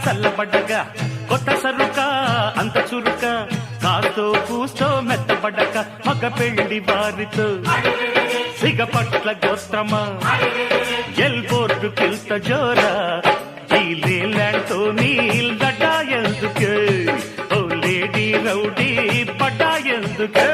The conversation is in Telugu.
చల్లబడ్డగా కొత్త సరుక అంత చురుక కాస్తో కూస్తో మెత్తబడ్డక మగ పెళ్లి వారితో సిగపట్ల గోత్రమా ఎల్బోర్డు కిల్త జోరా ఈ లేలాంటో నీల్ గడ్డా ఎందుకే ఓ లేడీ రౌడీ పడ్డా ఎందుకే